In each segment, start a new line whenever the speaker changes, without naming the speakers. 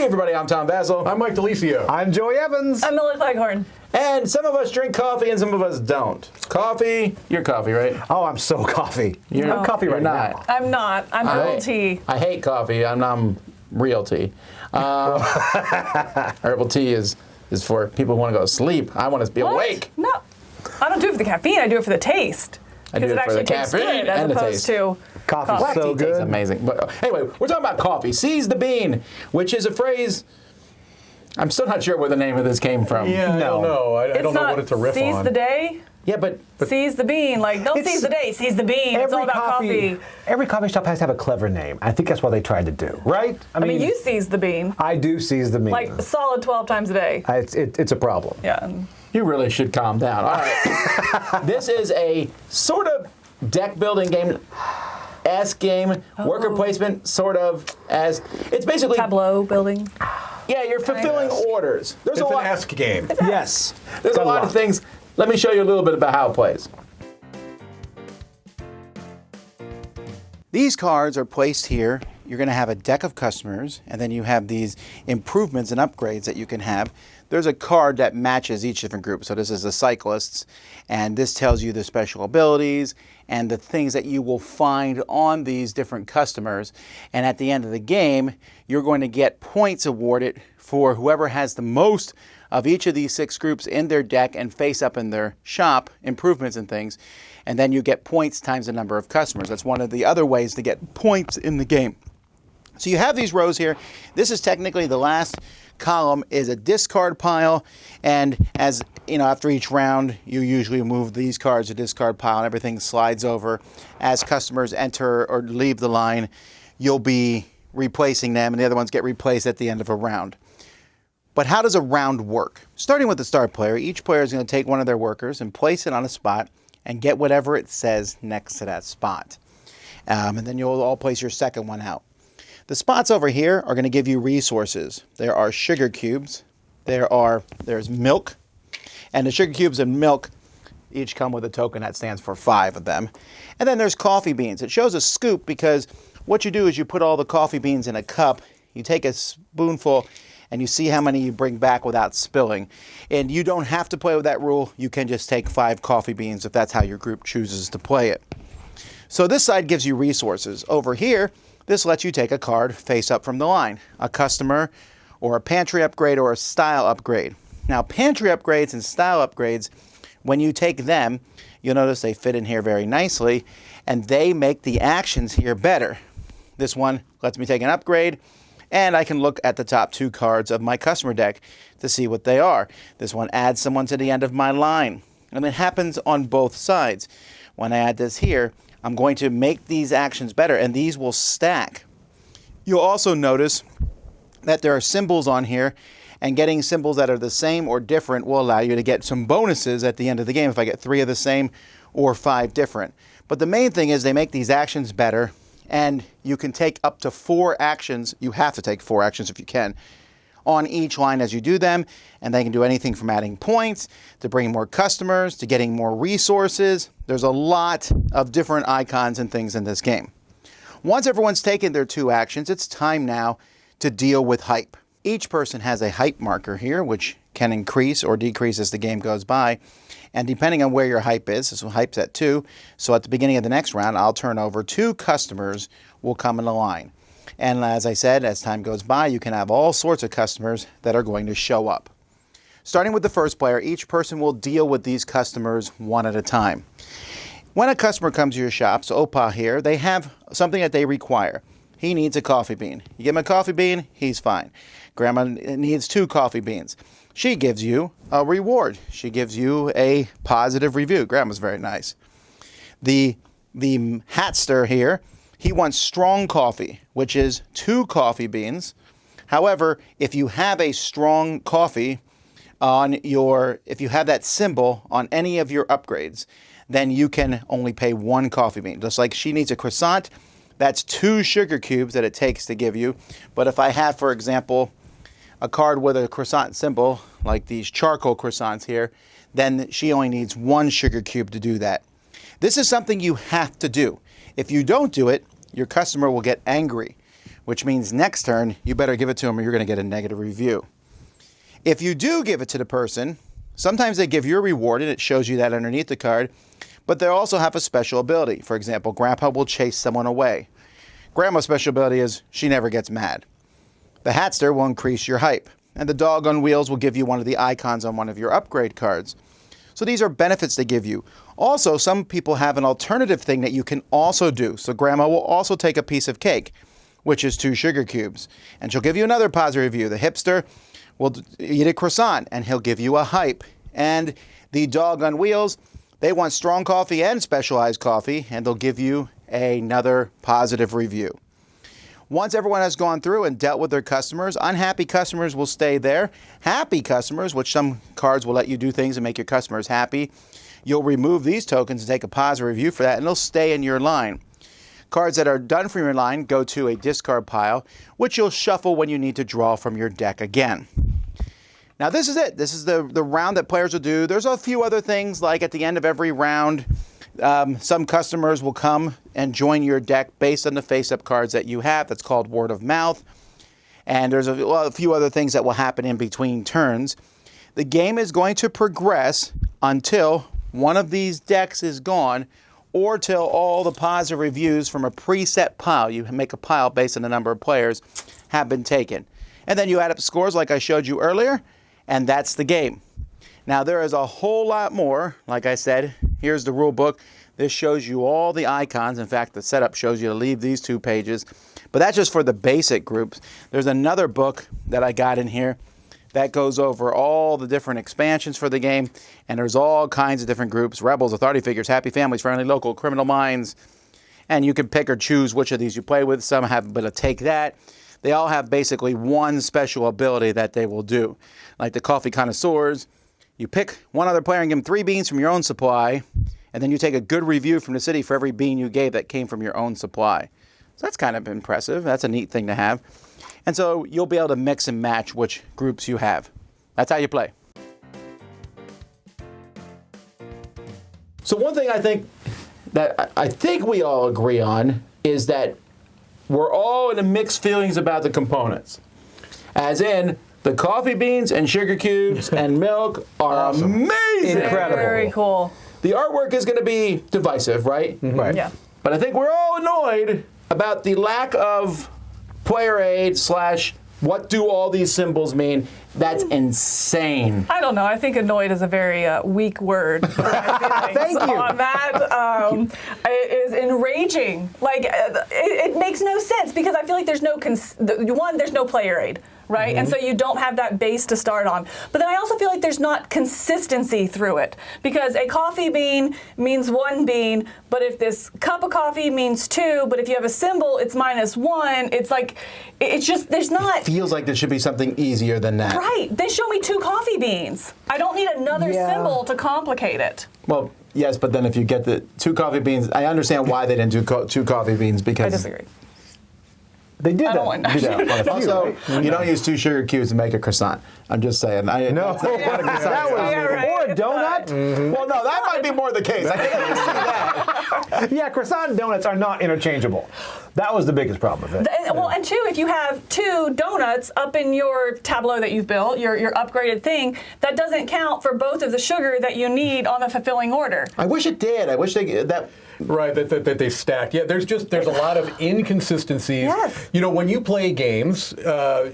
Hey everybody, I'm Tom Basil.
I'm Mike DeLisio.
I'm Joey Evans.
I'm Milla Joey.
And some of us drink coffee and some of us don't. Coffee, you're coffee, right?
Oh, I'm so coffee. I'm coffee right now.
I'm not. I'm herbal tea.
I hate coffee. I'm real tea. Herbal tea is for people who want to go to sleep. I want to be awake.
No, I don't do it for the caffeine. I do it for the taste.
I do
Because it
it for
actually
the
tastes
caffeine
good as
and the
opposed
taste.
to
Coffee's
coffee.
so
Tea tastes
good.
amazing. But anyway, we're talking about coffee. Seize the bean, which is a phrase. I'm still not sure where the name of this came from.
Yeah, I don't know. I don't know what it's a riff
seize
on.
the day.
Yeah, but
Seize the bean. Like, don't
It's-
seize the day, seize the bean. It's all about coffee.
Every coffee shop has to have a clever name. I think that's what they tried to do, right?
I mean, you seize the bean.
I do seize the bean.
Like, a solid 12 times a day.
It's a problem.
Yeah.
you really should calm down. All right. This is a sort of deck building game. Game, worker placement, sort of as it's basically
Tableau building.
Yeah, you're fulfilling orders. There's
It's
a
an
lot.
esque game.
Yes.
There's a lot of things. Let me show you a little bit about how it plays. These cards are placed here. You're going to have a deck of customers, and then you have these improvements and upgrades that you can have. There's a card that matches each different group. So this is the cyclists, and this tells you the special abilities and the things that you will find on these different customers. And at the end of the game, you're going to get points awarded for whoever has the most of each of these 6 groups in their deck and face up in their shop, improvements and things. And then you get points times the number of customers. That's one of the other ways to get points in the game. So you have these rows here. This is technically the last column is a discard pile, and as you know, after each round you usually move these cards to discard pile and everything slides over. As customers enter or leave the line, you'll be replacing them and the other ones get replaced at the end of a round. But how does a round work? Starting with the start player, each player is going to take one of their workers and place it on a spot and get whatever it says next to that spot. And then you'll all place your second one out. The spots over here are going to give you resources. There are sugar cubes, there's milk, and the sugar cubes and milk each come with a token that stands for 5 of them. And then there's coffee beans. It shows a scoop because what you do is you put all the coffee beans in a cup, you take a spoonful, and you see how many you bring back without spilling. And you don't have to play with that rule. You can just take 5 coffee beans if that's how your group chooses to play it. So this side gives you resources. Over here, this lets you take a card face up from the line, a customer or a pantry upgrade or a style upgrade. Now, pantry upgrades and style upgrades, when you take them, you'll notice they fit in here very nicely, and they make the actions here better. This one lets me take an upgrade, and I can look at the top 2 cards of my customer deck to see what they are. This one adds someone to the end of my line, and it happens on both sides. When I add this here, I'm going to make these actions better, and these will stack. You'll also notice that there are symbols on here, and getting symbols that are the same or different will allow you to get some bonuses at the end of the game if I get 3 of the same or 5 different. But the main thing is they make these actions better, and you can take up to 4 actions. You have to take 4 actions if you can on each line as you do them, and they can do anything from adding points to bringing more customers to getting more resources. There's a lot of different icons and things in this game. Once everyone's taken their 2 actions, it's time now to deal with hype. Each person has a hype marker here, which can increase or decrease as the game goes by. And depending on where your hype is, so hype's at 2, so at the beginning of the next round, I'll turn over 2 customers will come in a line. And as I said, as time goes by, you can have all sorts of customers that are going to show up. Starting with the first player, each person will deal with these customers one at a time. When a customer comes to your shop, so Opa here, they have something that they require. He needs a coffee bean. You give him a coffee bean, he's fine. Grandma needs 2 coffee beans. She gives you a reward. She gives you a positive review. Grandma's very nice. The hatster here, he wants strong coffee, which is 2 coffee beans. However, if you have a strong coffee if you have that symbol on any of your upgrades, then you can only pay 1 coffee bean. Just like she needs a croissant, that's 2 sugar cubes that it takes to give you. But if I have, for example, a card with a croissant symbol, like these charcoal croissants here, then she only needs 1 sugar cube to do that. This is something you have to do. If you don't do it, your customer will get angry. which means next turn you better give it to them or you're going to get a negative review. If you do give it to the person, sometimes they give you a reward and it shows you that underneath the card, but they also have a special ability. For example, Grandpa will chase someone away. Grandma's special ability is she never gets mad. The Hatster will increase your hype, and the Dog on Wheels will give you one of the icons on one of your upgrade cards. So these are benefits they give you. Also, some people have an alternative thing that you can also do. So Grandma will also take a piece of cake, which is 2 sugar cubes, and she'll give you another positive review. The Hipster will eat a croissant, and he'll give you a hype. And the Dog on Wheels, they want strong coffee and specialized coffee, and they'll give you another positive review. Once everyone has gone through and dealt with their customers, unhappy customers will stay there. Happy customers, which some cards will let you do things and make your customers happy, you'll remove these tokens and take a positive review for that, and they'll stay in your line. Cards that are done from your line go to a discard pile, which you'll shuffle when you need to draw from your deck again. Now this is it. This is the round that players will do. There's a few other things, like at the end of every round, some customers will come and join your deck based on the face-up cards that you have. That's called word of mouth. And there's a few other things that will happen in between turns. The game is going to progress until one of these decks is gone, or till all the positive reviews from a preset pile, you make a pile based on the number of players, have been taken. And then you add up scores like I showed you earlier, and that's the game. Now there is a whole lot more. Like I said, here's the rule book. This shows you all the icons. In fact, the setup shows you to leave these 2 pages. But that's just for the basic groups. There's another book that I got in here that goes over all the different expansions for the game. And there's all kinds of different groups: Rebels, Authority Figures, Happy Families, Friendly Local, Criminal Minds. And you can pick or choose which of these you play with. Some have a bit of Take That. They all have basically one special ability that they will do. Like the Coffee Connoisseurs, you pick one other player and give them 3 beans from your own supply, and then you take a good review from the city for every bean you gave that came from your own supply. So that's kind of impressive. That's a neat thing to have. And so you'll be able to mix and match which groups you have. That's how you play. So one thing I think we all agree on is that we're all in the mixed feelings about the components. As in, the coffee beans and sugar cubes and milk are amazing.
Incredible.
Very cool.
The artwork is going to be divisive, right?
Mm-hmm. Right.
Yeah.
But I think we're all annoyed about the lack of player aid / what do all these symbols mean. That's insane.
I don't know. I think annoyed is a very weak word for my feelings.
Thank you.
On that. It is enraging. Like, it makes no sense because I feel like there's no there's no player aid, right? Mm-hmm. And so you don't have that base to start on. But then I also feel like there's not consistency through it, because a coffee bean means 1 bean, but if this cup of coffee means 2, but if you have a symbol, it's -1. It's like, it's just, there's not.
Feels like there should be something easier than that.
Right. Then show me 2 coffee beans. I don't need another symbol to complicate it.
Well, yes, but then if you get the 2 coffee beans, I understand why they didn't do 2 coffee beans, because
I disagree.
They did
I
that.
don't want that.
Do that on a few,
also,
right?
you don't use 2 sugar cubes to make a croissant. I'm just saying.
No,
that's not what a croissant
that
is.
was
Yeah, right.
or a donut.
Well, no, that might be more the case. I think I can see that.
Yeah, croissant and donuts are not interchangeable. That was the biggest problem with it.
Well, and 2, if you have 2 donuts up in your tableau that you've built, your upgraded thing, that doesn't count for both of the sugar that you need on the fulfilling order.
I wish it did. I wish that.
Right, that they stack. Yeah, there's a lot of inconsistencies.
Yes.
You know, when you play games,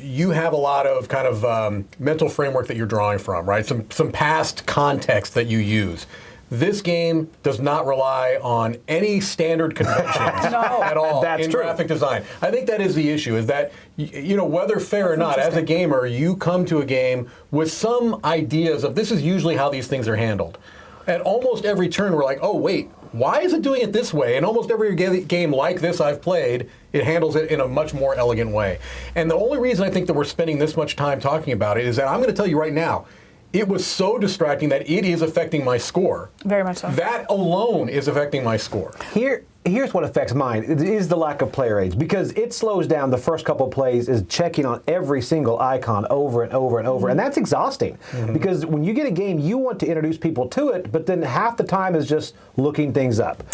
you have a lot of kind of mental framework that you're drawing from, right? Some past context that you use. This game does not rely on any standard conventions at all
That's
in
true.
graphic design. I think that is the issue, is that, you know, whether fair or not, as a gamer, you come to a game with some ideas of this is usually how these things are handled. At almost every turn, we're like, oh, wait, why is it doing it this way? And almost every game like this I've played, it handles it in a much more elegant way. And the only reason I think that we're spending this much time talking about it is that I'm going to tell you right now, it was so distracting that it is affecting my score.
Very much so.
That alone is affecting my score.
Here's what affects mine. It is the lack of player aids, because it slows down the first couple plays is checking on every single icon over and over and over, and that's exhausting. Because when you get a game, you want to introduce people to it, but then half the time is just looking things up.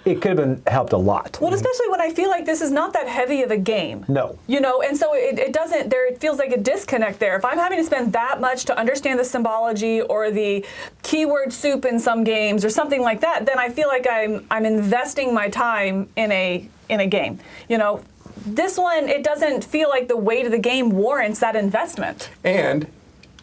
it could have been helped a lot.
Well, especially when I feel like this is not that heavy of a game.
No.
You know, and so it doesn't, it feels like a disconnect there. If I'm having to spend that much to understand the symbology or the keyword soup in some games or something like that, then I feel like I'm investing my time in a game. You know, this one, it doesn't feel like the weight of the game warrants that investment.
And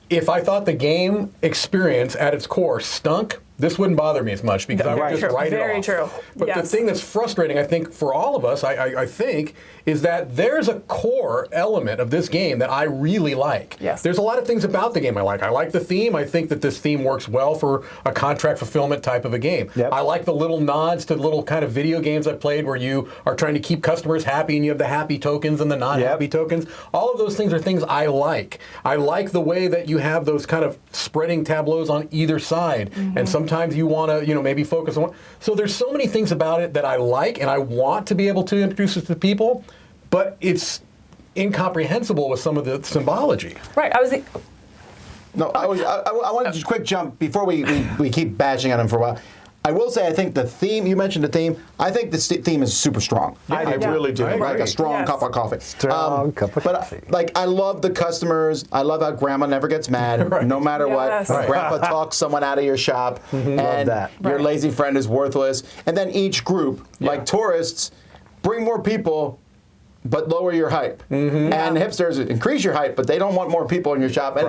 if I thought the game experience at its core stunk, this wouldn't bother me as much because I would just write it off.
Very true.
But the thing that's frustrating, I think, for all of us, I think, is that there's a core element of this game that I really like.
Yes.
There's a lot of things about the game I like. I like the theme. I think that this theme works well for a contract fulfillment type of a game.
Yep.
I like the little nods to little kind of video games I've played where you are trying to keep customers happy and you have the happy tokens and the non-happy tokens. All of those things are things I like. I like the way that you have those kind of spreading tableaus on either side. And sometimes you want to, maybe focus on one. So there's so many things about it that I like and I want to be able to introduce it to people, but it's incomprehensible with some of the symbology.
Right.
No, I wanted to just quick jump before we keep bashing on him for a while. I will say I think the theme, you mentioned the theme, I think the theme is super strong. I really do.
I
Like
agree.
a strong cup of coffee.
Strong cup of coffee.
Like, I love the customers. I love how grandma never gets mad, no matter
Yes.
what. Grandpa talks someone out of your shop, and
that.
your lazy friend is worthless. And then each group, like tourists, bring more people, but lower your hype. And hipsters increase your hype, but they don't want more people in your shop. And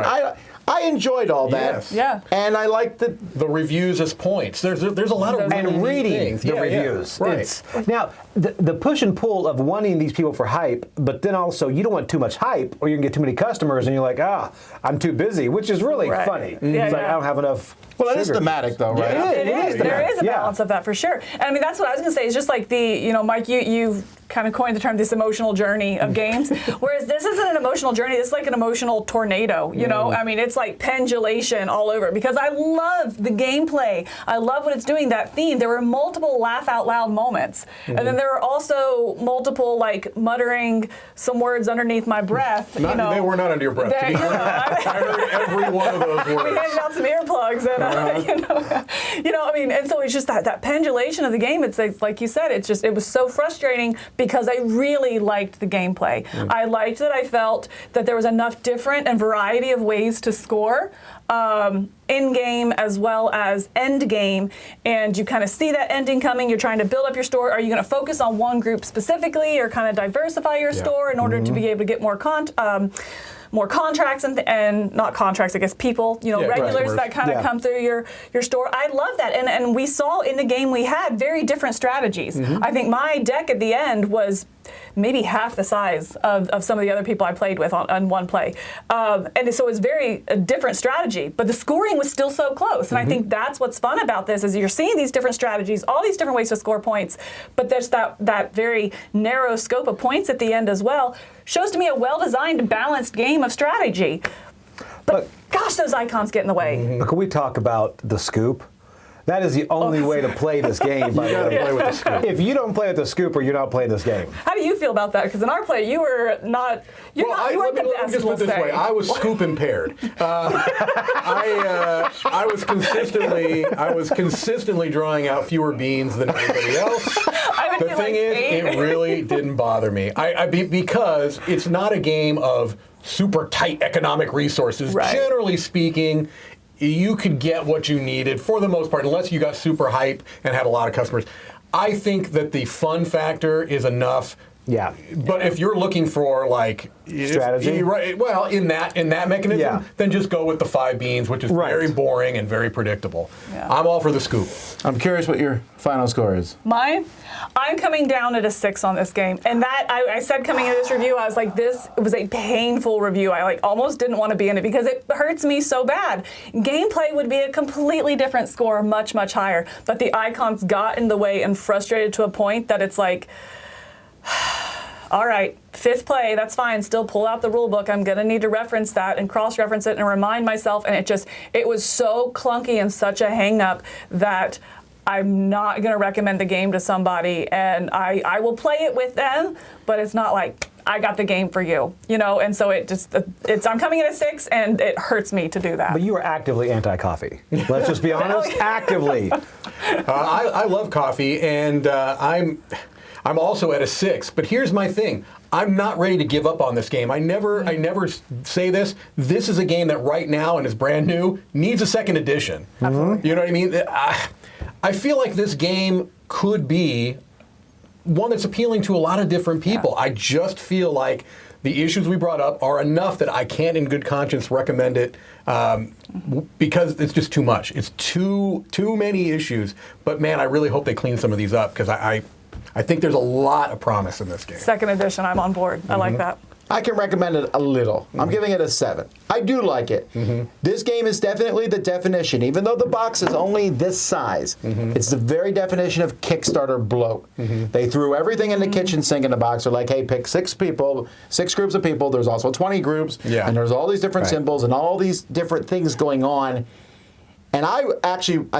I enjoyed all that.
Yes.
Yeah.
And I liked the
reviews as points. There's a lot of really
And
neat
reading
things.
the
Yeah,
reviews.
Right.
Now, the push and pull of wanting these people for hype, but then also you don't want too much hype or you can get too many customers and you're like, I'm too busy, which is really funny.
Yeah,
It's like, I don't have enough
Well, it is
sugar.
thematic, though, right?
Yeah.
It is.
There is a
Yeah.
balance of that for sure. And I mean, that's what I was going to say. It's just like Mike, you kind of coined the term this emotional journey of games. Whereas this isn't an emotional journey. This is like an emotional tornado, you know? I mean, it's like pendulation all over because I love the gameplay. I love what it's doing, that theme. There were multiple laugh out loud moments. And then there were also multiple like muttering some words underneath my breath.
They were not under your breath.
That,
I heard every one of those
we
words.
handed out some earplugs and I mean, and so it's just that pendulation of the game. It's like you said, it was so frustrating because I really liked the gameplay. I liked that I felt that there was enough different and variety of ways to score in game as well as end game, and you kind of see that ending coming. You're trying to build up your store. Are you going to focus on one group specifically, or kind of diversify your store in order to be able to get more contracts and not contracts, I guess, people, regulars that kind of come through your store. I love that. And we saw in the game we had very different strategies. I think my deck at the end was maybe half the size of some of the other people I played with on one play. And so it was a different strategy, but the scoring was still so close. And I think that's what's fun about this is you're seeing these different strategies, all these different ways to score points, but there's that very narrow scope of points at the end as well. Shows to me a well-designed, balanced game of strategy. But gosh, those icons get in the way.
But can we talk about the scoop? That is the only way to play this game. By the way.
Play with the scoop.
If you don't play with the scooper, you're not playing this game.
How do you feel about that? Because in our play, you were not. You weren't the
let me
best.
just put it this way. I was scoop impaired. I was consistently drawing out fewer beans than everybody else. The thing is, it really didn't bother me. Because it's not a game of super tight economic resources.
Right.
Generally speaking, you could get what you needed for the most part, unless you got super hype and had a lot of customers. I think that the fun factor is enough.
Yeah.
But if you're looking for like
strategy,
in that mechanism, then just go with the 5 beans, which is very boring and very predictable.
Yeah.
I'm all for the scoop.
I'm curious what your final score is.
Mine? I'm coming down at a 6 on this game. And that, I said coming into this review, I was like, it was a painful review. I almost didn't want to be in it because it hurts me so bad. Gameplay would be a completely different score, much, much higher. But the icons got in the way and frustrated to a point that it's like, all right, 5th play, that's fine. Still pull out the rule book. I'm going to need to reference that and cross-reference it and remind myself. And it was so clunky and such a hang-up that I'm not going to recommend the game to somebody. And I will play it with them, but it's not like I got the game for you, and so I'm coming in at 6, and it hurts me to do that.
But you are actively anti-coffee. Let's just be honest. Actively.
I love coffee, and I'm also at a 6. But here's my thing. I'm not ready to give up on this game. I never say this. This is a game that right now and is brand new needs a second edition.
Absolutely.
You know what I mean? I feel like this game could be one that's appealing to a lot of different people. I just feel like the issues we brought up are enough that I can't in good conscience recommend it because it's just too much. It's too many issues. But man, I really hope they clean some of these up because I think there's a lot of promise in this game.
Second edition, I'm on board. I like that.
I can recommend it a little. I'm giving it a 7. I do like it. This game is definitely the definition, even though the box is only this size. It's the very definition of Kickstarter bloat. They threw everything in the kitchen sink in the box. They're like, hey, pick 6 people, 6 groups of people. There's also 20 groups, and there's all these different symbols and all these different things going on. And I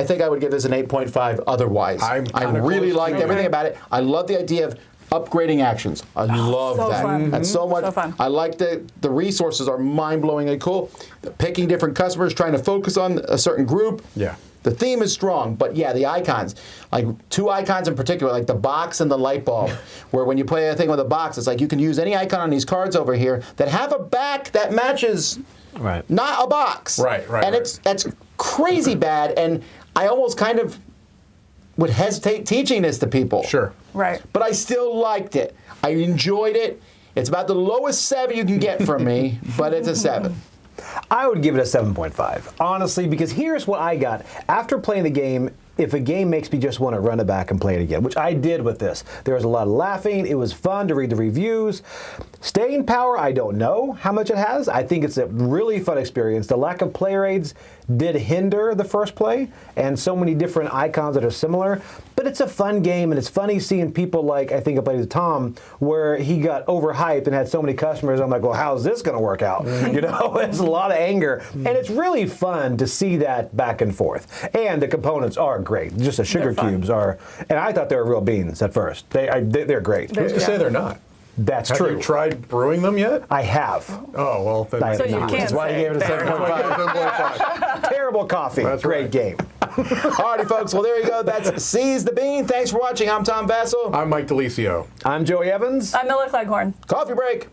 think I would give this an 8.5 otherwise. I really liked everything about it. I love the idea of upgrading actions. I love
so
that.
Fun.
That's so much.
So fun.
I like the resources are mind-blowingly cool. Picking different customers, trying to focus on a certain group.
Yeah.
The theme is strong, but yeah, the icons, like 2 icons in particular, like the box and the light bulb, where when you play a thing with a box, it's like you can use any icon on these cards over here that have a back that matches not a box.
Right.
And that's crazy bad, and I almost kind of would hesitate teaching this to people.
Sure.
Right.
But I still liked it. I enjoyed it. It's about the lowest 7 you can get from me, but it's a 7.
I would give it a 7.5, honestly, because here's what I got. After playing the game, if a game makes me just want to run it back and play it again, which I did with this. There was a lot of laughing. It was fun to read the reviews. Staying power, I don't know how much it has. I think it's a really fun experience. The lack of player aids did hinder the first play, and so many different icons that are similar. But it's a fun game, and it's funny seeing people like, I think I played with Tom, where he got overhyped and had so many customers. I'm like, well, how's this going to work out? It's a lot of anger. And it's really fun to see that back and forth. And the components are great. Just the sugar cubes are, and I thought they were real beans at first. They're great.
Who's to say they're not?
That's
Have
true.
you tried brewing them yet?
I have.
Oh, well. Then
So you can't
That's why I
say
gave it a
fair.
7.5. Terrible coffee.
That's
Great
right.
game.
Alrighty, folks. Well, there you go. That's Seize the Bean. Thanks for watching. I'm Tom Vassell.
I'm Mike DeLisio.
I'm Joey Evans.
I'm Milla Cleghorn.
Coffee break.